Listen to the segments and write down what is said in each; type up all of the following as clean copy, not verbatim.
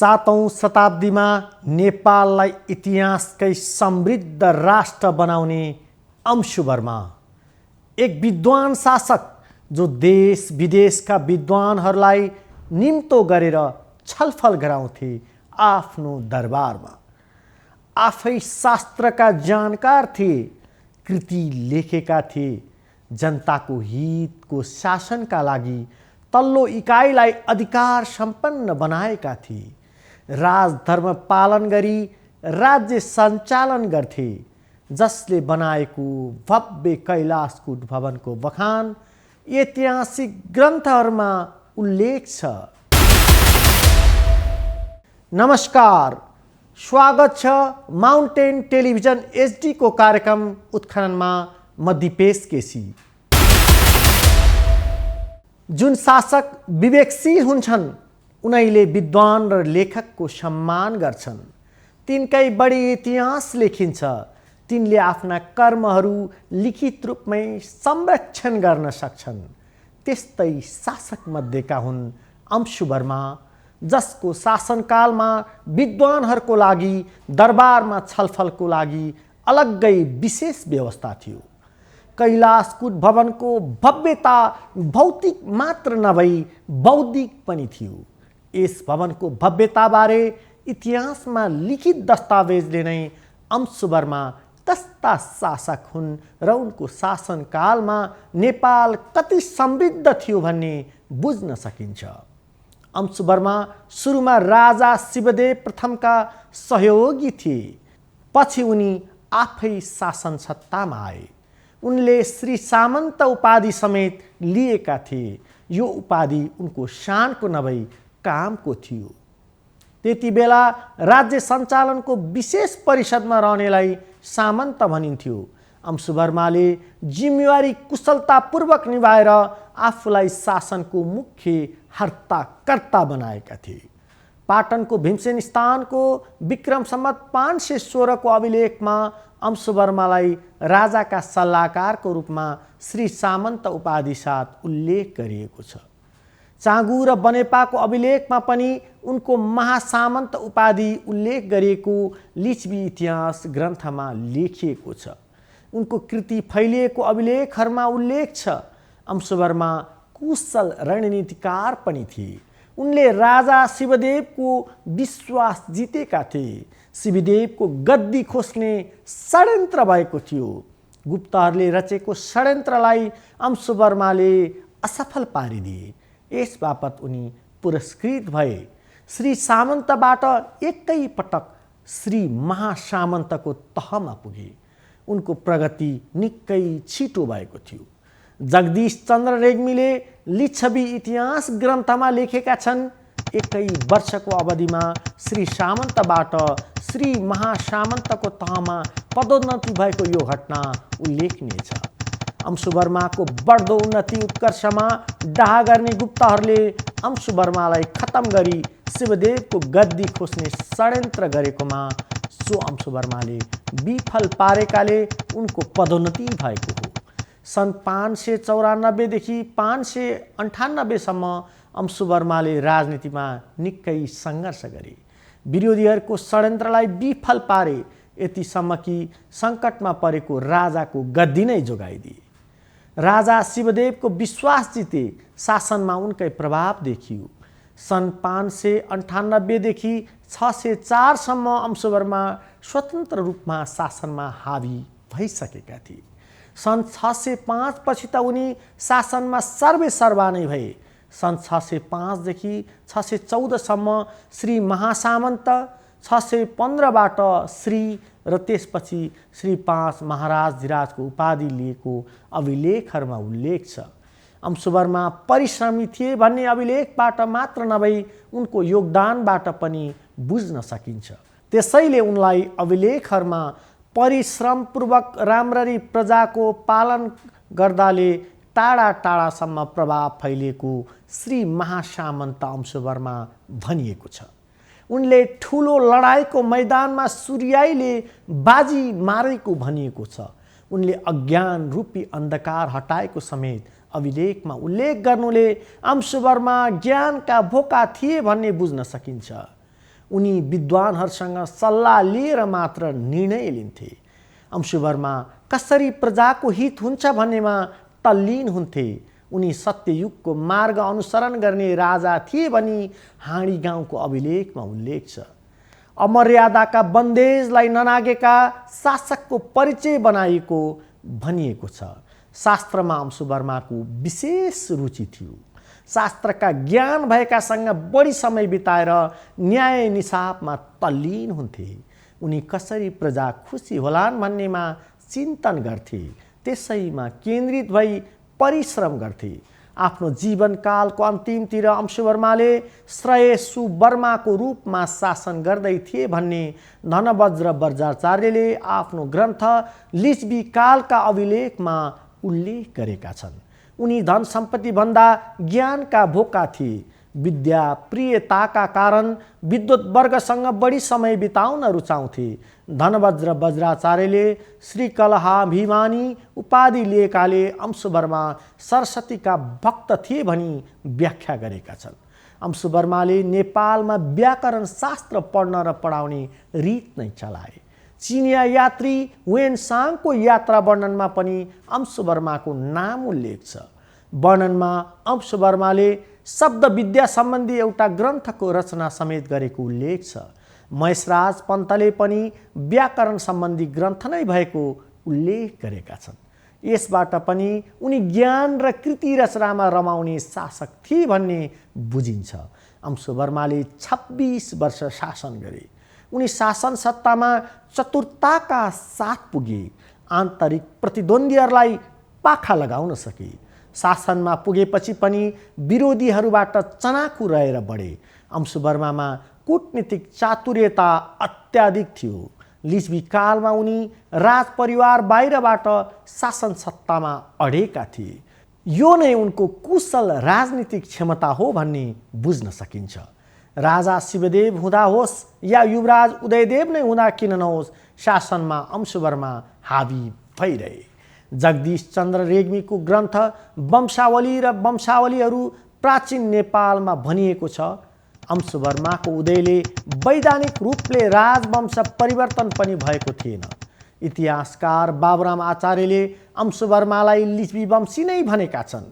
7औं शताब्दीमा नेपाललाई इतिहासकै समृद्ध राष्ट्र बनाउने अंशु वर्मा एक विद्वान शासक जो देश विदेशका विद्वानहरूलाई निम्तो गरेर छलफल गराउँथे आफ्नो दरबारमा। आफै शास्त्रका जानकार थिए, कृति लेखेका थिए, जनताको हितको शासनका लागि तल्लो इकाइलाई अधिकार सम्पन्न बनाएका थिए। राजधर्म पालन गरी राज्य सञ्चालन गर्थे, जसले बनाएको भव्य कैलाशकूट भवनको बखान ऐतिहासिक ग्रन्थहरूमा उल्लेख छ। नमस्कार, स्वागत छ माउन्टेन टेलिभिजन एचडी को कार्यक्रम उत्खननमा म दिपेश केसी। जुन शासक विवेकशील हुन्छन् उनैले विद्वान र लेखकको सम्मान गर्छन्। तिनकै बढी इतिहास लेखिन्छ। तिनले आफ्ना कर्महरू लिखित रूपमै संरक्षण गर्न सक्छन्। त्यस्तै शासक मध्येका हुन् अंशु वर्मा, जसको शासनकालमा विद्वानहरूको लागि दरबारमा छलफलको लागि अलग्गै विशेष व्यवस्था थियो। कैलाशकूट भवनको भव्यता भौतिक मात्र नभई बौद्धिक पनि थियो। यस भवनको भव्यताबारे इतिहासमा लिखित दस्तावेजले नै अंशु वर्मा कस्ता शासक हुन् र उनको शासनकालमा नेपाल कति समृद्ध थियो भन्ने बुझ्न सकिन्छ। अंशु वर्मा सुरुमा राजा शिवदेव प्रथमका सहयोगी थिए। पछि उनी आफै शासन सत्तामा आए। उनले श्री सामन्त उपाधि समेत लिएका थिए। यो उपाधि उनको शानको नभई कामको थियो। त्यति बेला राज्य सञ्चालनको विशेष परिषदमा रहनेलाई सामन्त भनिन्थ्यो। अंशु वर्माले जिम्मेवारी कुशलतापूर्वक निभाएर आफूलाई शासनको मुख्य हर्ताकर्ता बनाएका थिए। पाटनको भीमसेन स्थानको विक्रम सम्वत 516 को अभिलेखमा अंशु वर्मालाई राजाका सल्लाहकारको रूपमा श्री सामन्त उपाधि साथ उल्लेख गरिएको छ। चाँगु र बनेपाको अभिलेखमा पनि उनको महासामन्त उपाधि उल्लेख गरिएको लिच्छवी इतिहास ग्रन्थमा लेखिएको छ। उनको कृति फैलिएको अभिलेखहरूमा उल्लेख छ। अंशु वर्मा कुशल रणनीतिकार पनि थिए। उनले राजा शिवदेवको विश्वास जितेका थिए। शिवदेवको गद्दी खोस्ने षड्यन्त्र भएको थियो। गुप्तहरूले रचेको षड्यन्त्रलाई अंशु वर्माले असफल पारिदिए। यस बापत उनी पुरस्कृत भए। श्री सामन्तबाट एकै पटक श्री महासामन्तको तहमा पुगे। उनको प्रगति निकै छिटो भएको थियो। जगदीश चन्द्र रेग्मीले लिच्छवी इतिहास ग्रन्थमा लेखेका छन्, एकै वर्षको अवधिमा श्री सामन्तबाट श्री महासामन्तको तहमा पदोन्नति भएको यो घटना उल्लेखनीय छ। अंशु वर्माको बढ्दो उन्नति उत्कर्षमा डाहा गर्ने गुप्तहरूले अंशु वर्मालाई खत्तम गरी शिवदेवको गद्दी खोज्ने षड्यन्त्र गरेकोमा सो अंशु वर्माले विफल पारेकाले उनको पदोन्नति भएको हो। सन् 594 देखि 598 सम्म अंशु वर्माले राजनीतिमा निकै सङ्घर्ष गरे। विरोधीहरूको षड्यन्त्रलाई विफल पारे, यतिसम्म कि सङ्कटमा परेको राजाको गद्दी नै जोगाइदिए। राजा शिवदेवको विश्वास जिते। शासनमा उनकै प्रभाव देखियो। सन् 598 देखि 604 सम्म अंशु वर्मा स्वतन्त्र रूपमा शासनमा हावी भइसकेका थिए। सन् 605 पछि त उनी शासनमा सर्वेसर्वा नै भए। सन् 605 देखि 614 सम्म श्री महासामन्त, 615बाट श्री र त्यसपछि श्री 5 महाराज धिराजको उपाधि लिएको अभिलेखहरूमा उल्लेख छ। अंशु वर्मा परिश्रमी थिए भन्ने अभिलेखबाट मात्र नभई उनको योगदानबाट पनि बुझ्न सकिन्छ। त्यसैले उनलाई अभिलेखहरूमा परिश्रमपूर्वक राम्ररी प्रजाको पालन गर्दाले टाढा टाढासम्म प्रभाव फैलिएको श्री महासामन्त अंशु वर्मा भनिएको छ। उनले ठुलो लडाईँको मैदानमा सूर्याईले बाजी मारेको भनिएको छ। उनले अज्ञान रूपी अन्धकार हटाएको समेत अभिलेखमा उल्लेख गर्नुले अंशु वर्मा ज्ञानका भोका थिए भन्ने बुझ्न सकिन्छ। उनी विद्वानहरूसँग सल्लाह लिएर मात्र निर्णय लिन्थे। अंशुवर्मा कसरी प्रजाको हित हुन्छ भन्नेमा तल्लीन हुन्थे। उनी सत्ययुगको मार्ग अनुसरण गर्ने राजा थिए भनी हाँडी गाउँको अभिलेखमा उल्लेख छ। अमर्यादाका बन्देजलाई ननागेका शासकको परिचय बनाइएको भनिएको छ। शास्त्रमा अंशुवर्माको विशेष रुचि थियो। शास्त्रका ज्ञान भएकासँग बढी समय बिताएर न्याय निसापमा तल्लीन हुन्थे। उनी कसरी प्रजा खुसी होलान् भन्नेमा चिन्तन गर्थे, त्यसैमा केन्द्रित भई परिश्रम गर्थे। आफ्नो जीवनकालको अन्तिमतिर अंशुवर्माले श्रेयसु वर्माको रूपमा शासन गर्दै थिए भन्ने धनबज्र बज्राचार्यले आफ्नो ग्रन्थ लिच्छवी कालका अभिलेखमा उल्लेख गरेका छन्। उनी धन सम्पत्ति भन्दा ज्ञानका भोका थिए। विद्या प्रियताका कारण विद्वत वर्गसँग बढी समय बिताउन रुचाउँथे। धनबज्र बज्राचार्यले श्रीकलहाभिमानी उपाधि लिएकाले अंशुवर्मा सरस्वतीका भक्त थिए भनी व्याख्या गरेका छन्। अंशुवर्माले नेपालमा व्याकरण शास्त्र पढ्न र पढाउने रीत नै चलाए। चिनिया यात्री वेनसाङको यात्रा वर्णनमा पनि अंशुवर्माको नाम उल्लेख छ। वर्णनमा अंशुवर्माले शब्द विद्या सम्बन्धी एउटा ग्रन्थको रचना समेत गरेको उल्लेख छ। महेशराज पन्तले पनि व्याकरण सम्बन्धी ग्रन्थ नै भएको उल्लेख गरेका छन्। यसबाट पनि उनी ज्ञान र कृति रचनामा रमाउने शासक थिए भन्ने बुझिन्छ। अंशुवर्माले 26 वर्ष शासन गरे। उनी शासन सत्तामा चतुरताका साथ पुगे। आन्तरिक प्रतिद्वन्द्वीहरूलाई पाखा लगाउन सके। शासनमा पुगेपछि पनि विरोधीहरूबाट चनाखु रहेर बढे। अंशुवर्मामा कूटनीतिक चातुर्यता अत्याधिक थियो। लिच्छवी कालमा उनी राजपरिवार बाहिरबाट शासन सत्तामा अडेका थिए। यो नै उनको कुशल राजनीतिक क्षमता हो भन्ने बुझ्न सकिन्छ। राजा शिवदेव हुँदा होस् या युवराज उदयदेव नै हुँदा किन नहोस्, शासनमा अंशुवर्मा हावी भइरहे। जगदीश चन्द्र रेग्मीको ग्रन्थ वंशावली र वंशावलीहरू प्राचीन नेपालमा भनिएको छ। अंशुवर्माको उदयले वैधानिक रूपले राजवंश परिवर्तन पनि भएको थिएन। इतिहासकार बाबुराम आचार्यले अंशुवर्मालाई लिच्छवी वंशी नै भनेका छन्।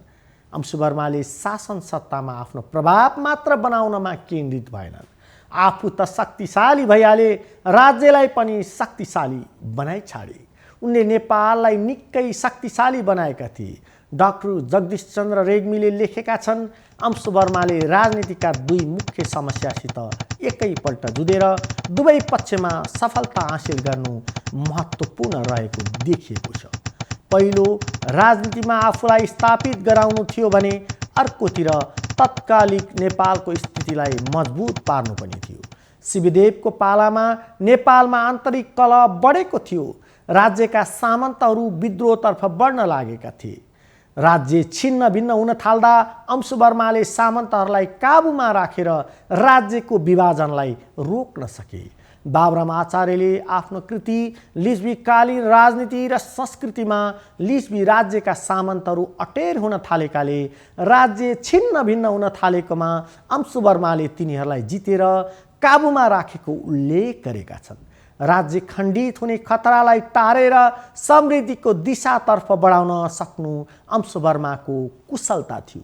अंशुवर्माले शासन सत्तामा आफ्नो प्रभाव मात्र बनाउनमा केन्द्रित भएनन्। आफू त शक्तिशाली भइहाले, राज्यलाई पनि शक्तिशाली बनाइ छाडे। उनले नेपाललाई निकै शक्तिशाली बनाएका थिए। डाक्टर जगदीश चन्द्र रेग्मीले लेखेका छन्, अंशुवर्माले राजनीतिका दुई मुख्य समस्यासित एकैपल्ट जुधेर दुवै पक्षमा सफलता हासिल गर्नु महत्त्वपूर्ण रहेको देखिएको छ। पहिलो, राजनीतिमा आफूलाई स्थापित गराउनु थियो भने अर्कोतिर तत्कालिक नेपालको स्थितिलाई मजबुत पार्नु पनि थियो। शिवदेवको पालामा नेपालमा आन्तरिक कलह बढेको थियो। राज्यका सामन्तहरू विद्रोहतर्फ बढ्न लागेका थिए। राज्य छिन्न भिन्न हुन थाल्दा अंशुवर्माले सामन्तहरूलाई काबुमा राखेर राज्यको विभाजनलाई रोक्न सके। बाबुराम आचार्यले आफ्नो कृति लिच्छवीकालीन राजनीति र संस्कृतिमा लिच्छवी राज्यका सामन्तहरू अटेर हुन थालेकाले राज्य छिन्न भिन्न हुन थालेकोमा अंशुवर्माले तिनीहरूलाई जितेर काबुमा राखेको उल्लेख गरेका छन्। राज्य खण्डित हुने खतरालाई टारेर समृद्धिको दिशातर्फ बढाउन सक्नु अंशुवर्माको कुशलता थियो।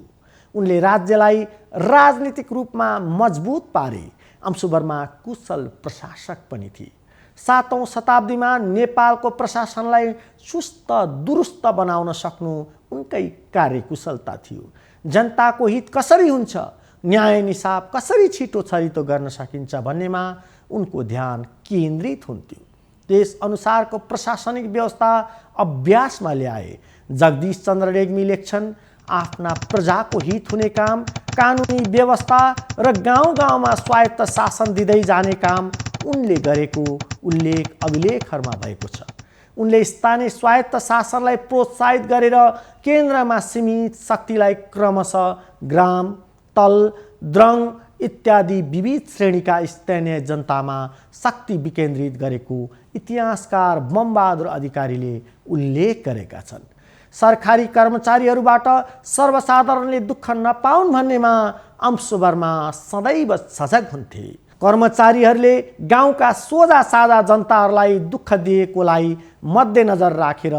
उनले राज्यलाई राजनीतिक रूपमा मजबुत पारे। अंशुवर्मा कुशल प्रशासक पनि थिए। 7औं शताब्दीमा नेपालको प्रशासनलाई चुस्त दुरुस्त बनाउन सक्नु उनकै कार्यकुशलता थियो। जनताको हित कसरी हुन्छ, न्याय निसाब कसरी छिटो छरितो गर्न सकिन्छ भन्नेमा उनको ध्यान केन्द्रित हुन्थ्यो। त्यस अनुसारको प्रशासनिक व्यवस्था अभ्यासमा ल्याए। जगदीश चन्द्र रेग्मी लेख्छन्, आफ्ना प्रजाको हित हुने काम, कानुनी व्यवस्था र गाउँ गाउँमा स्वायत्त शासन दिँदै जाने काम उनले गरेको उल्लेख अभिलेखहरूमा भएको छ। उनले स्थानीय स्वायत्त शासनलाई प्रोत्साहित गरेर केन्द्रमा सीमित शक्तिलाई क्रमशः ग्राम, तल, द्रङ इत्यादि विविध श्रेणीका स्थानीय जनतामा शक्ति विकेन्द्रित गरेको इतिहासकार बमबहादुर अधिकारीले उल्लेख गरेका छन्। सरकारी कर्मचारीहरूबाट सर्वसाधारणले दुःख नपाउन् भन्नेमा अंशुवर्मा सदैव सजग हुन्थे। कर्मचारीहरूले गाउँका सोझा साझा जनताहरूलाई दुःख दिएकोलाई मध्यनजर राखेर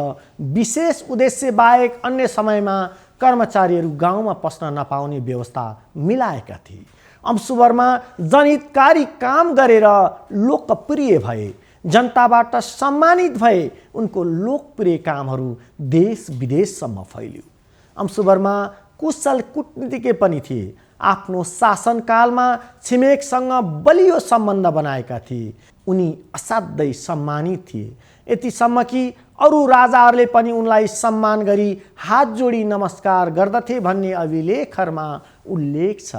विशेष उद्देश्य बाहेक अन्य समयमा कर्मचारीहरू गाउँमा पस्न नपाउने व्यवस्था मिलाएका थिए। अंशु वर्मा जनहितकारी काम गरेर लोकप्रिय भए, जनताबाट सम्मानित भए। उनको लोकप्रिय कामहरू देश विदेशसम्म फैलियो। अंशु वर्मा कुशल कूटनीतिज्ञ पनि थिए। आफ्नो शासनकालमा छिमेकसँग बलियो सम्बन्ध बनाएका थिए। उनी असाध्यै सम्मानित थिए, यतिसम्म कि अरू राजाहरूले पनि उनलाई सम्मान गरी हात जोडी नमस्कार गर्दथे भन्ने अभिलेखहरूमा उल्लेख छ।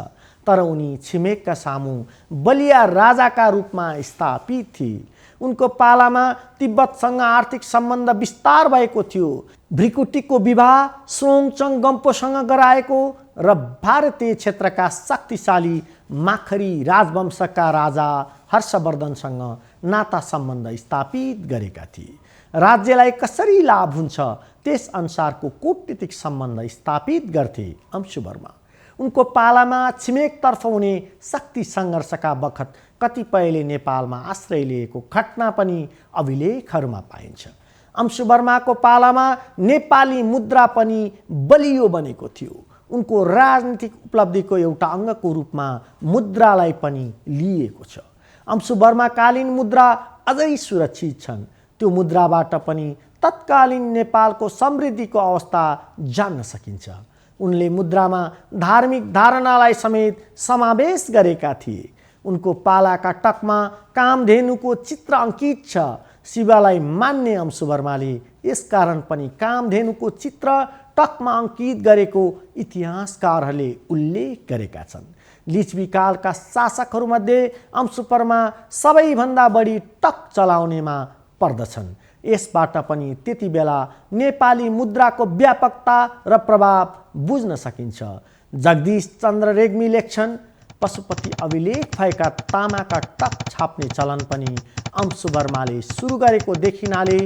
तर उनी छिमेकका सामु बलिया राजाका रूपमा स्थापित थिए। उनको पालामा तिब्बतसँग आर्थिक सम्बन्ध विस्तार भएको थियो। भ्रिकुटीको विवाह सोङचङ गम्पोसँग गराएको र भारतीय क्षेत्रका शक्तिशाली माखरी राजवंशका राजा हर्षवर्धनसँग नाता सम्बन्ध स्थापित गरेका थिए। राज्यलाई कसरी लाभ हुन्छ त्यस अनुसारको कूटनीतिक सम्बन्ध स्थापित गर्थे अंशु वर्मा। उनको पालामा छिमेकतर्फ हुने शक्ति सङ्घर्षका बखत कतिपयले नेपालमा आश्रय लिएको घटना पनि अभिलेखहरूमा पाइन्छ। अंशु वर्माको पालामा नेपाली मुद्रा पनि बलियो बनेको थियो। उनको राजनीतिक उपलब्धिको एउटा अङ्गको रूपमा मुद्रालाई पनि लिएको छ। अंशु वर्माकालीन मुद्रा अझै सुरक्षित छन्। त्यो मुद्राबाट पनि तत्कालीन नेपालको समृद्धिको अवस्था जान्न सकिन्छ। उनले मुद्रामा धार्मिक धारणालाई समेत समावेश गरेका थिए। उनको पालाका टकमा कामधेनुको चित्र अङ्कित छ। शिवलाई मान्ने अंशु वर्माले यसकारण पनि कामधेनुको चित्र टकमा अङ्कित गरेको इतिहासकारहरूले उल्लेख गरेका छन्। लिच्छवीकालका शासकहरूमध्ये अंशु वर्मा सबैभन्दा बढी टक चलाउनेमा पर्दछन्। यसबाट पनि त्यति बेला नेपाली मुद्राको व्यापकता र प्रभाव बुझ्न सकिन्छ। जगदीश चन्द्र रेग्मी लेख्छन्, पशुपति अभिलेख भएका तामाका टक छाप्ने चलन पनि अंशु वर्माले सुरु गरेको देखिनाले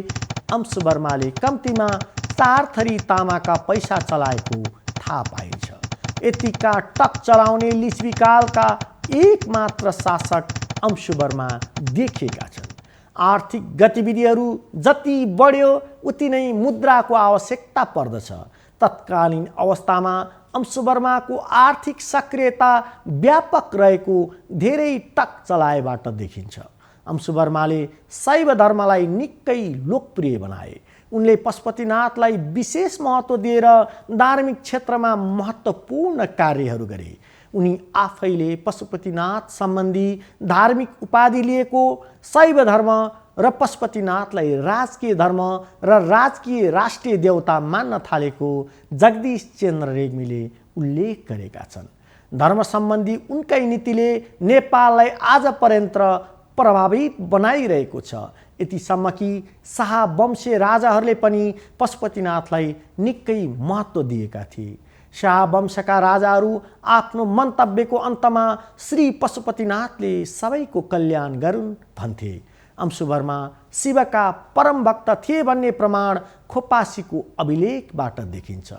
अंशु वर्माले कम्तीमा 4 थरी तामाका पैसा चलाएको थाहा पाइन्छ। यतिका टक चलाउने लिच्छवीकालका एकमात्र शासक अंशु वर्मा देखिएका छन्। आर्थिक गतिविधिहरू जति बढ्यो उति नै मुद्राको आवश्यकता पर्दछ। तत्कालीन अवस्थामा अंशु वर्माको आर्थिक सक्रियता व्यापक रहेको धेरै टक चलाएबाट देखिन्छ। अंशु वर्माले शैव धर्मलाई निकै लोकप्रिय बनाए। उनले पशुपतिनाथलाई विशेष महत्त्व दिएर धार्मिक क्षेत्रमा महत्त्वपूर्ण कार्यहरू गरे। उनी आफैले पशुपतिनाथ सम्बन्धी धार्मिक उपाधि लिएको, शैव धर्म र पशुपतिनाथलाई राजकीय धर्म र राजकीय राष्ट्रिय देवता मान्न थालेको जगदीश चन्द्र रेग्मीले उल्लेख गरेका छन्। धर्म सम्बन्धी उनकै नीतिले नेपाललाई आज पर्यन्त प्रभावित बनाइरहेको छ। यतिसम्म कि शाहवंशीय राजाहरूले पनि पशुपतिनाथलाई निकै महत्त्व दिएका थिए। शाहवंशका राजाहरू आफ्नो मन्तव्यको अन्तमा श्री पशुपतिनाथले सबैको कल्याण गरून् भन्थे। अंशु वर्मा शिवका परम भक्त थिए भन्ने प्रमाण खोपासीको अभिलेखबाट देखिन्छ।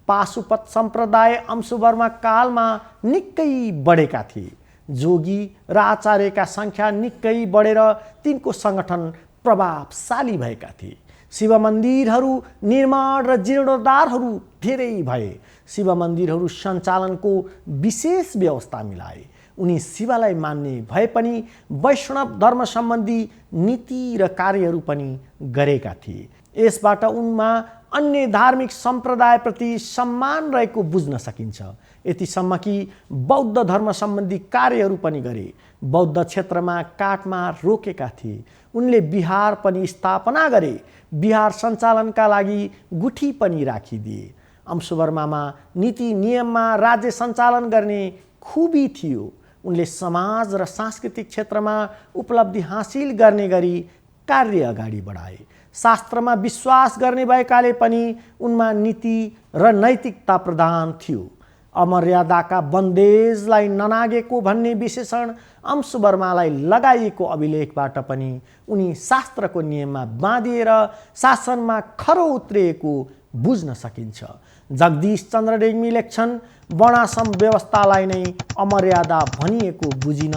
पाशुपत सम्प्रदाय अंशु वर्मा कालमा निकै बढेका थिए। जोगी र आचार्यका सङ्ख्या निकै बढेर तिनको सङ्गठन प्रभावशाली भएका थिए। शिव मन्दिरहरू निर्माण र जीर्णोद्धारहरू धेरै भए। शिव मन्दिरहरू सञ्चालनको विशेष व्यवस्था मिलाए। उनी शिवलाई मान्ने भए पनि वैष्णव धर्म सम्बन्धी नीति र कार्यहरू पनि गरेका थिए। यसबाट उनमा अन्य धार्मिक सम्प्रदायप्रति सम्मान रहेको बुझ्न सकिन्छ। यतिसम्म कि बौद्ध धर्म सम्बन्धी कार्यहरू पनि गरे। बौद्ध क्षेत्रमा काठमार रोकेका थिए। उनले बिहार पनि स्थापना गरे। बिहार सञ्चालनका लागि गुठी पनि राखिदिए। अंशु वर्मामा नीति नियममा राज्य सञ्चालन गर्ने खुबी थियो। उनले समाज र सांस्कृतिक क्षेत्रमा उपलब्धि हासिल गर्ने गरी कार्य अगाडि बढाए। शास्त्रमा विश्वास गर्ने भएकाले पनि उनमा नीति र नैतिकता प्रधान थियो। अमर्यादाका बन्देजलाई ननागेको भन्ने विशेषण अंशु वर्मालाई लगाइएको अभिलेखबाट पनि उनी शास्त्रको नियममा बाँधिएर शासनमा खरो उत्रिएको बुझ्न सकिन्छ। जगदीश चन्द्र रेग्मी लेख्छन्, वर्णाश्रम व्यवस्थालाई नै अमर्यादा भनिएको बुझिन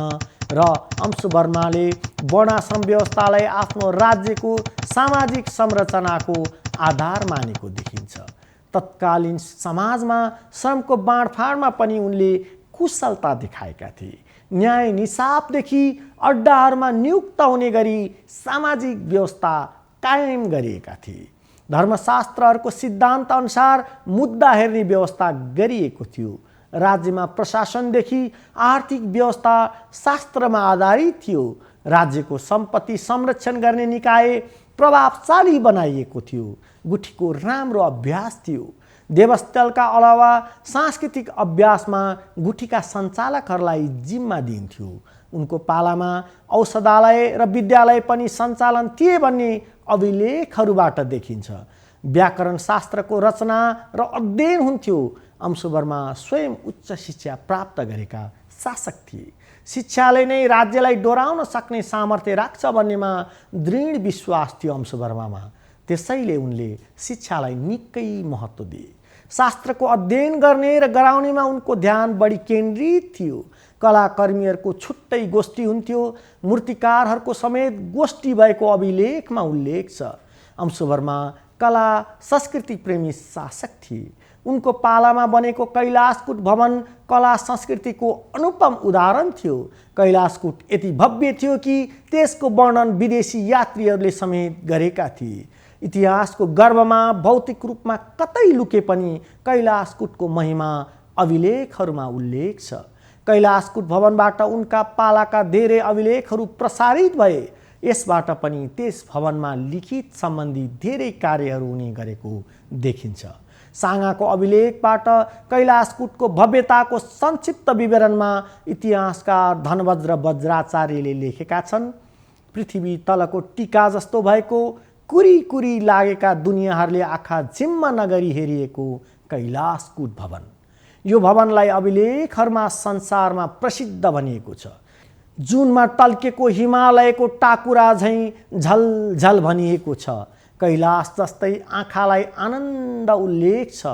र अंशुवर्माले वर्णाश्रम व्यवस्थालाई आफ्नो राज्यको सामाजिक संरचनाको आधार मानेको देखिन्छ। तत्कालीन समाजमा श्रमको बाँडफाँडमा पनि उनले कुशलता देखाएका थिए। न्याय निसाबदेखि अड्डाहरूमा नियुक्त हुने गरी सामाजिक व्यवस्था कायम गरिएका थिए। धर्मशास्त्रहरूको सिद्धान्त अनुसार मुद्दा हेर्ने व्यवस्था गरिएको थियो। राज्यमा प्रशासनदेखि आर्थिक व्यवस्था शास्त्रमा आधारित थियो। राज्यको सम्पत्ति संरक्षण गर्ने निकाय प्रभावशाली बनाइएको थियो। गुठीको राम्रो अभ्यास थियो। देवस्थलका अलावा सांस्कृतिक अभ्यासमा गुठीका सञ्चालकहरूलाई जिम्मा दिइन्थ्यो। उनको पालामा औषधालय र विद्यालय पनि सञ्चालन थिए भन्ने अभिलेखहरूबाट देखिन्छ। व्याकरण शास्त्रको रचना र अध्ययन हुन्थ्यो। अंशुवर्मा स्वयं उच्च शिक्षा प्राप्त गरेका शासक थिए। शिक्षाले नै राज्यलाई डोराउन सक्ने सामर्थ्य राख्छ भन्नेमा दृढ विश्वास थियो अंशुवर्मामा। त्यसैले उनले शिक्षालाई निकै महत्त्व दिए। शास्त्रको अध्ययन गर्ने र गराउनेमा उनको ध्यान बढी केन्द्रित थियो। कलाकर्मीहरूको छुट्टै गोष्ठी हुन्थ्यो। मूर्तिकारहरूको समेत गोष्ठी भएको अभिलेखमा उल्लेख छ। अंशुवर्मा कला संस्कृति प्रेमी शासक थिए। उनको पालामा बनेको कैलाशकूट भवन कला संस्कृतिको अनुपम उदाहरण थियो। कैलाशकूट यति भव्य थियो कि त्यसको वर्णन विदेशी यात्रीहरूले समेत गरेका थिए। इतिहासको गर्भमा भौतिक रूपमा कतै लुके पनि कैलाशकूटको महिमा अभिलेखहरूमा उल्लेख छ। कैलाशकूट भवनबाट उनका पालाका धेरै अभिलेखहरू प्रसारित भए। यसबाट पनि त्यस भवनमा लिखित सम्बन्धी धेरै कार्यहरू हुने गरेको देखिन्छ। साँगाको अभिलेखबाट कैलाशकूटको भव्यताको संक्षिप्त विवरणमा इतिहासकार धनवज्र वज्राचार्यले लेखेका छन्। पृथ्वी तलको टीका जस्तो भएको कुरी कुरी लागेका दुनियाँहरूले आँखा झिम्म नगरी हेरिएको कैलाशकूट भवन। यो भवनलाई अभिलेखहरूमा संसारमा प्रसिद्ध भनिएको छ। जुनमा टल्केको हिमालयको टाकुरा झैँ झलझल भनिएको छ। कैलाश जस्तै आँखालाई आनन्द उल्लेख छ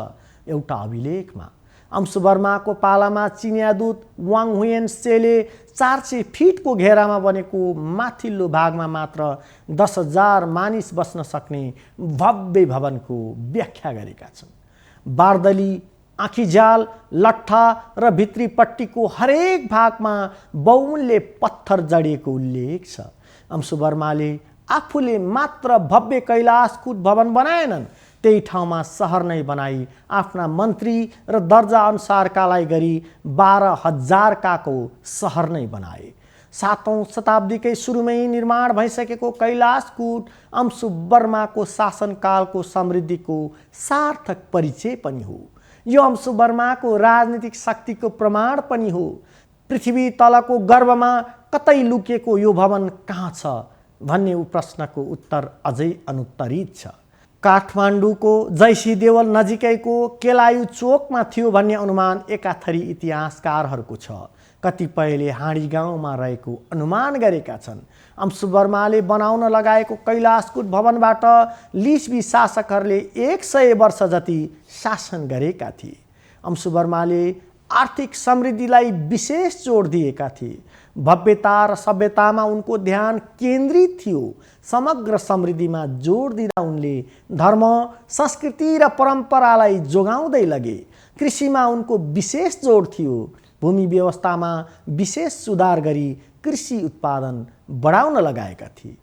एउटा अभिलेखमा। अंशुवर्माको पालामा चिनिया दूत वाङ हुयेन सेले 400 फिटको घेरामा बनेको माथिल्लो भागमा मात्र 10,000 मानिस बस्न सक्ने भव्य भवनको व्याख्या गरेका छन्। बार्दली, आँखीझ्याल, लट्ठा र भित्रीपट्टिको हरेक भागमा बहुमूल्य पत्थर जडिएको उल्लेख छ। अंशुवर्माले आफूले मात्र भव्य कैलाशकूट भवन बनाएनन्, त्यही ठाउँमा सहर नै बनाई आफ्ना मन्त्री र दर्जा अनुसारकालाई गरी 12,000 काको सहर नै बनाए। 7औं शताब्दीकै सुरुमै निर्माण भइसकेको कैलाशकूट अंशुवर्माको शासनकालको समृद्धिको सार्थक परिचय पनि हो। यो अंशुवर्माको राजनीतिक शक्तिको प्रमाण पनि हो। पृथ्वी तलको गर्भमा कतै लुकेको यो भवन कहाँ छ भन्ने प्रश्नको उत्तर अझै अनुत्तरित छ। काठमाडौँको जैसी देवल नजिकैको केलायु चोकमा थियो भन्ने अनुमान एकाथरी इतिहासकारहरूको छ। कतिपयले हाँडी गाउँमा रहेको अनुमान गरेका छन्। अंशुवर्माले बनाउन लगाएको कैलाशकूट भवनबाट लिच्छवी शासकहरूले 100 वर्ष जति शासन गरेका थिए। अंशुवर्माले आर्थिक समृद्धिलाई विशेष जोड दिएका थिए। भव्यता र सभ्यतामा उनको ध्यान केन्द्रित थियो। समग्र समृद्धिमा जोड दिँदा उनले धर्म, संस्कृति र परम्परालाई जोगाउँदै लगे। कृषिमा उनको विशेष जोड थियो। भूमि व्यवस्थामा विशेष सुधार गरी कृषि उत्पादन बढाउन लगाएका थिए।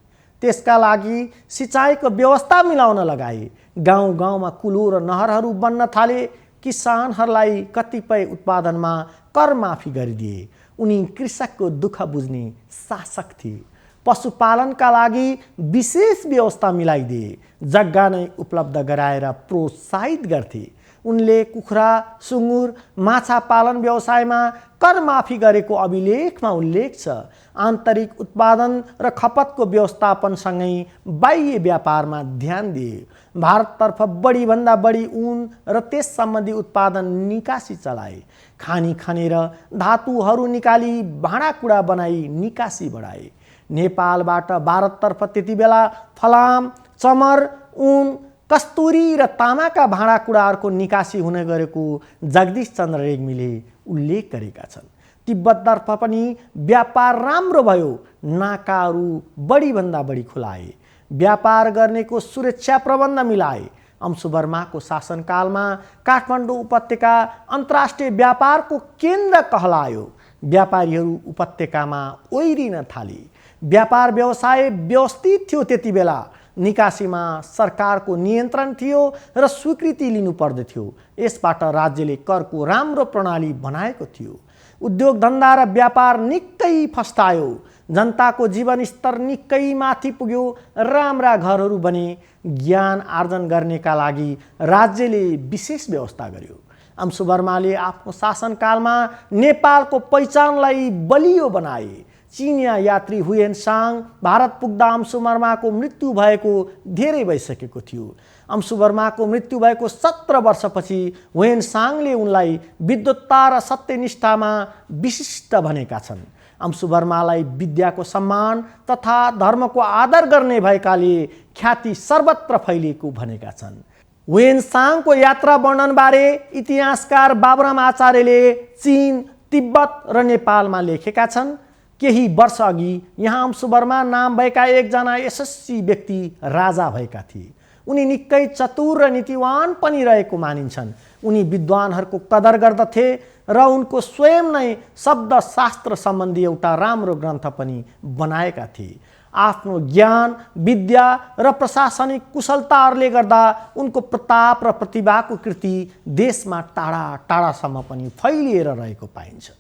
त्यसका लागि सिँचाइको व्यवस्था मिलाउन लगाए। गाउँ गाउँमा कुलो र नहरहरू बन्न थाले। किसानहरूलाई कतिपय उत्पादनमा कर माफी गरिदिए। उनी कृषकको दुःख बुझ्ने शासक थिए। पशुपालनका लागि विशेष व्यवस्था मिलाइदिए। जग्गा नै उपलब्ध गराएर प्रोत्साहित गर्थे। उनले कुखुरा, सुँगुर, माछा पालन व्यवसायमा कर माफी गरेको अभिलेखमा उल्लेख छ। आन्तरिक उत्पादन र खपतको व्यवस्थापनसँगै बाह्य व्यापारमा ध्यान दिए। भारततर्फ बढीभन्दा बढी ऊन र त्यस सम्बन्धी उत्पादन निकासी चलाए। खानी खनेर धातुहरू निकाली भाँडाकुँडा बनाई निकासी बढाए। नेपालबाट भारततर्फ त्यति बेला फलाम, चमर, ऊन, कस्तुरी र तामाका भाँडाकुँडाहरूको निकासी हुने गरेको जगदीश चन्द्र रेग्मीले उल्लेख गरेका छन्। तिब्बततर्फ पनि व्यापार राम्रो भयो, नाकाहरू बढीभन्दा बढी खुलाए, व्यापार गर्नेको सुरक्षा प्रबन्ध मिलाए। अंशुवर्माको शासनकालमा काठमाडौँ उपत्यका अन्तर्राष्ट्रिय व्यापारको केन्द्र कहलायो। व्यापारीहरू उपत्यकामा ओइरिन थाले। व्यापार व्यवसाय व्यवस्थित थियो। त्यति बेला निकासीमा सरकारको नियन्त्रण थियो र स्वीकृति लिनु पर्दथ्यो। यसबाट राज्यले करको राम्रो प्रणाली बनाएको थियो। उद्योग धन्दा र व्यापार निकै फस्टायो। जनताको जीवनस्तर निकै माथि पुग्यो। राम्रा घरहरू बने। ज्ञान आर्जन गर्नेका लागि राज्यले विशेष व्यवस्था गर्यो। अंशुवर्माले आफ्नो शासनकालमा नेपालको पहिचानलाई बलियो बनाए। चिनिया यात्री हुयेनसाङ भारत पुग्दा अंशुवर्माको मृत्यु भएको धेरै भइसकेको थियो। अंशुवर्माको मृत्यु भएको 17 वर्षपछि हुयेनसाङले उनलाई विद्वत्ता र सत्यनिष्ठामा विशिष्ट भनेका छन्। अंशुवर्मालाई विद्याको सम्मान तथा धर्मको आदर गर्ने भएकाले ख्याति सर्वत्र फैलिएको भनेका छन्। हुयेनसाङको यात्रा वर्णनबारे इतिहासकार बाबुराम आचार्यले चीन, तिब्बत र नेपालमा लेखेका छन्। केही वर्ष अघि यहाँ अंशुवर्मा नाम भएका एकजना यशस्वी व्यक्ति राजा भएका थिए। उनी निकै चतुर र नीतिवान पनि रहेको मानिन्छन्। उनी विद्वानहरूको कदर गर्दथे र उनको स्वयं नै शब्दशास्त्र सम्बन्धी एउटा राम्रो ग्रन्थ पनि बनाएका थिए। आफ्नो ज्ञान, विद्या र प्रशासनिक कुशलताहरूले गर्दा उनको प्रताप र प्रतिभाको कृति देशमा टाढा टाढासम्म पनि फैलिएर रहेको पाइन्छ।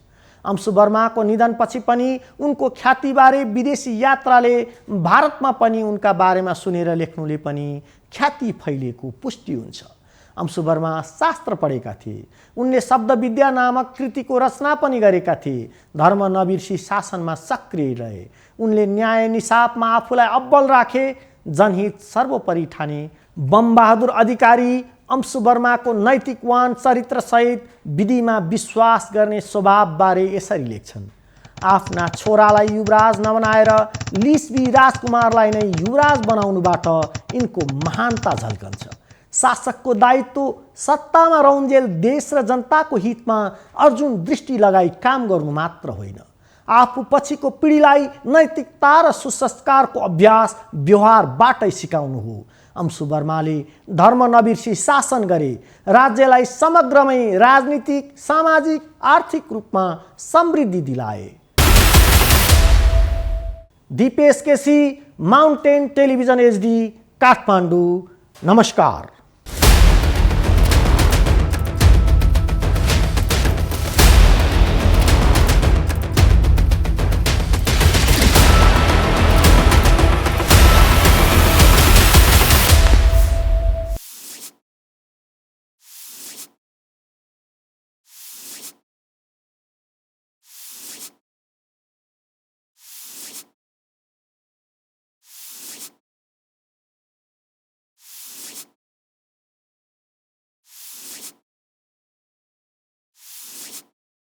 अंशुवर्माको निधनपछि पनि उनको ख्यातिबारे विदेशी यात्राले भारतमा पनि उनका बारेमा सुनेर लेख्नुले पनि ख्याति फैलिएको पुष्टि हुन्छ। अंशुवर्मा शास्त्र पढेका थिए। उनले शब्दविद्या नामक कृतिको रचना पनि गरेका थिए। धर्म नबिर्सी शासनमा सक्रिय रहे। उनले न्याय निसापमा आफूलाई अब्बल राखे। जनहित सर्वोपरि ठाने बमबहादुर अधिकारी अंशुवर्माको नैतिकवान चरित्रसहित विधिमा विश्वास गर्ने स्वभावबारे यसरी लेख्छन्। आफ्ना छोरालाई युवराज नबनाएर लिस्बी राजकुमारलाई नै युवराज बनाउनुबाट यिनको महानता झल्कन्छ। शासकको दायित्व सत्तामा रहन्जेल देश र जनताको हितमा अर्जुन दृष्टि लगाई काम गर्नु मात्र होइन, आफू पछिको पिँढीलाई नैतिकता र सुसंस्कारको अभ्यास व्यवहारबाटै सिकाउनु हो। अंशुवर्माले धर्म नबिर्सी शासन गरे। राज्यलाई समग्रमै राजनीतिक, सामाजिक, आर्थिक रूपमा समृद्धि दिलाए। Dipesh KC, Mountain Television HD, Kathmandu. नमस्कार।